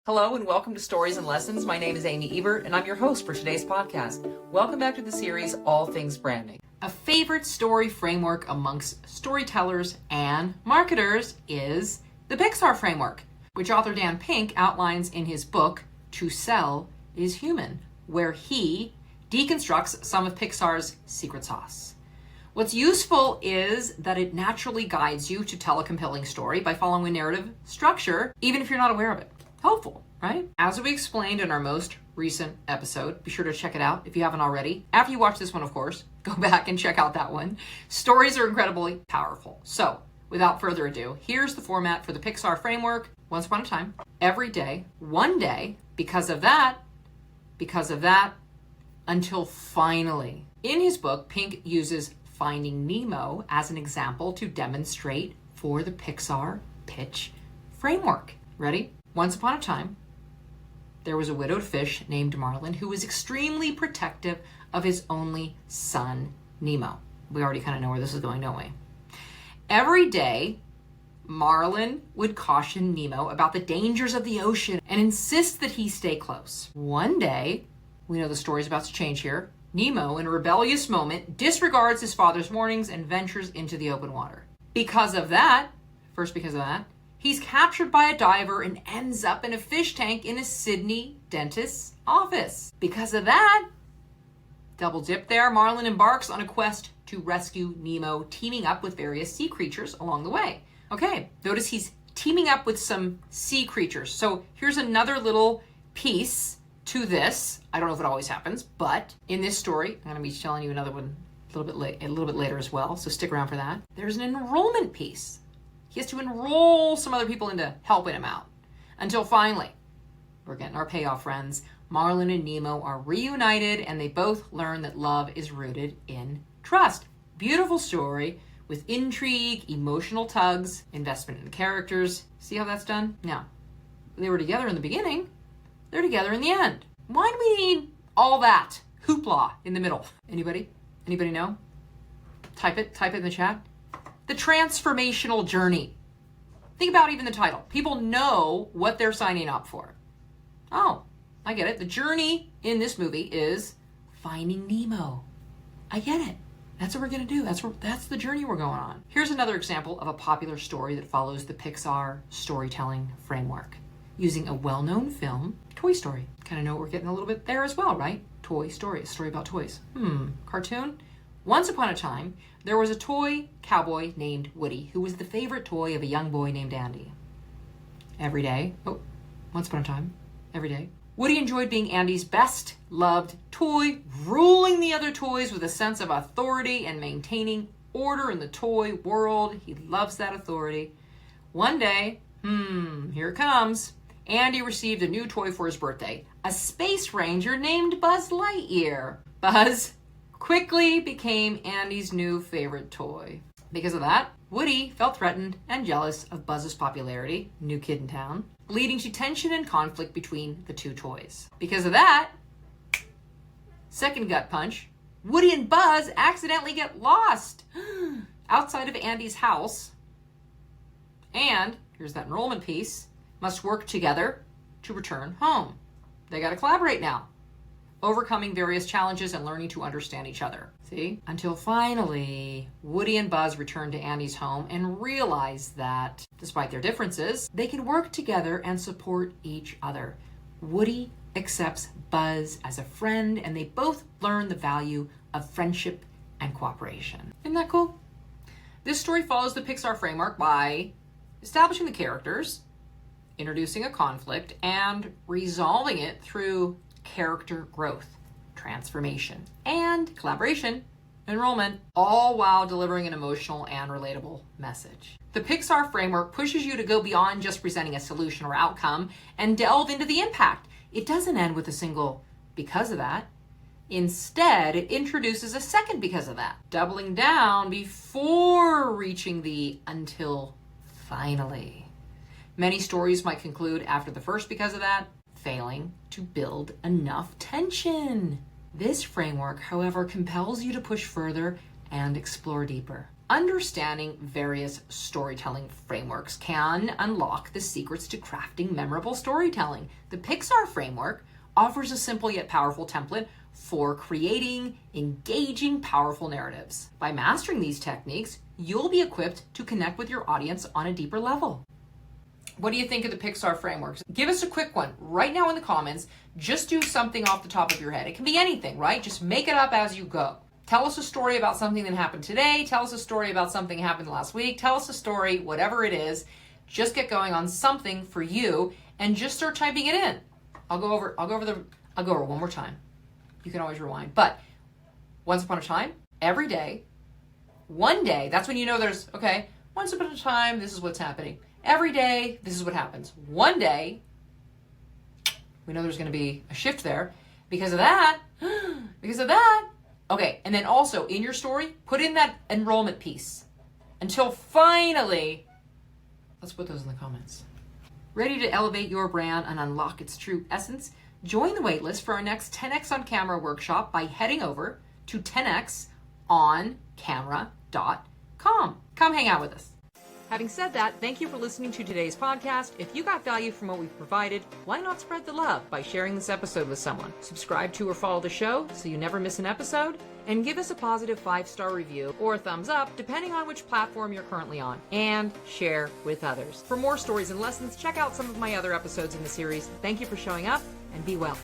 Hello and welcome to Stories and Lessons. My name is Amy Ebert and I'm your host for today's podcast. Welcome back to the series All Things Branding. A favorite story framework amongst storytellers and marketers is the Pixar framework, which author Dan Pink outlines in his book, To Sell is Human, where he deconstructs some of Pixar's secret sauce. What's useful is that it naturally guides you to tell a compelling story by following a narrative structure, even if you're not aware of it. Helpful, right? As we explained in our most recent episode, be sure to check it out if you haven't already. After you watch this one, of course, go back and check out that one. Stories are incredibly powerful. So, without further ado, here's the format for the Pixar framework. Once upon a time, every day, one day, because of that, until finally. In his book, Pink uses Finding Nemo as an example to demonstrate for the Pixar pitch framework. Ready? Once upon a time, there was a widowed fish named Marlin who was extremely protective of his only son, Nemo. We already kind of know where this is going, don't we? Every day, Marlin would caution Nemo about the dangers of the ocean and insist that he stay close. One day, we know the story's about to change here, Nemo, in a rebellious moment, disregards his father's warnings and ventures into the open water. Because of that, he's captured by a diver and ends up in a fish tank in a Sydney dentist's office. Because of that, double dip there, Marlin embarks on a quest to rescue Nemo, teaming up with various sea creatures along the way. Okay, notice he's teaming up with some sea creatures. So here's another little piece to this. I don't know if it always happens, but in this story, I'm going to be telling you another one a little bit later as well, so stick around for that. There's an enrollment piece. He has to enroll some other people into helping him out. Until finally, we're getting our payoff, friends. Marlin and Nemo are reunited and they both learn that love is rooted in trust. Beautiful story with intrigue, emotional tugs, investment in the characters. See how that's done? Now, they were together in the beginning. They're together in the end. Why do we need all that hoopla in the middle? Anybody? Anybody know? Type it in the chat. The transformational journey. Think about even the title. People know what they're signing up for. Oh, I get it. The journey in this movie is finding Nemo. I get it. That's what we're going to do. That's the journey we're going on. Here's another example of a popular story that follows the Pixar storytelling framework. Using a well-known film, Toy Story. Kind of know we're getting a little bit there as well, right? Toy Story, a story about toys. Cartoon? Once upon a time, there was a toy cowboy named Woody who was the favorite toy of a young boy named Andy. Every day, Woody enjoyed being Andy's best loved toy, ruling the other toys with a sense of authority and maintaining order in the toy world. He loves that authority. One day, here it comes. Andy received a new toy for his birthday, a space ranger named Buzz Lightyear. Buzz quickly became Andy's new favorite toy. Because of that, Woody felt threatened and jealous of Buzz's popularity, new kid in town, leading to tension and conflict between the two toys. Because of that, second gut punch, Woody and Buzz accidentally get lost outside of Andy's house. And, here's that enrollment piece, must work together to return home. They got to collaborate now, overcoming various challenges and learning to understand each other. See? Until finally, Woody and Buzz return to Andy's home and realize that, despite their differences, they can work together and support each other. Woody accepts Buzz as a friend, and they both learn the value of friendship and cooperation. Isn't that cool? This story follows the Pixar framework by establishing the characters, introducing a conflict, and resolving it through character growth, transformation, and collaboration, enrollment, all while delivering an emotional and relatable message. The Pixar framework pushes you to go beyond just presenting a solution or outcome and delve into the impact. It doesn't end with a single because of that. Instead, it introduces a second because of that, doubling down before reaching the until finally. Many stories might conclude after the first because of that, failing to build enough tension. This framework, however, compels you to push further and explore deeper. Understanding various storytelling frameworks can unlock the secrets to crafting memorable storytelling. The Pixar framework offers a simple yet powerful template for creating engaging, powerful narratives. By mastering these techniques, you'll be equipped to connect with your audience on a deeper level. What do you think of the Pixar frameworks? Give us a quick one right now in the comments. Just do something off the top of your head. It can be anything, right? Just make it up as you go. Tell us a story about something that happened today. Tell us a story about something that happened last week. Tell us a story, whatever it is. Just get going on something for you and just start typing it in. I'll go over one more time. You can always rewind. But once upon a time, every day, one day, that's when you know once upon a time, this is what's happening. Every day, this is what happens. One day, we know there's going to be a shift there. Because of that. Okay, and then also in your story, put in that enrollment piece. Until finally, let's put those in the comments. Ready to elevate your brand and unlock its true essence? Join the waitlist for our next 10x on Camera workshop by heading over to 10xoncamera.com. Come hang out with us. Having said that, thank you for listening to today's podcast. If you got value from what we've provided, why not spread the love by sharing this episode with someone? Subscribe to or follow the show so you never miss an episode, and give us a positive 5-star review or a thumbs up, depending on which platform you're currently on, and share with others. For more stories and lessons, check out some of my other episodes in the series. Thank you for showing up, and be well.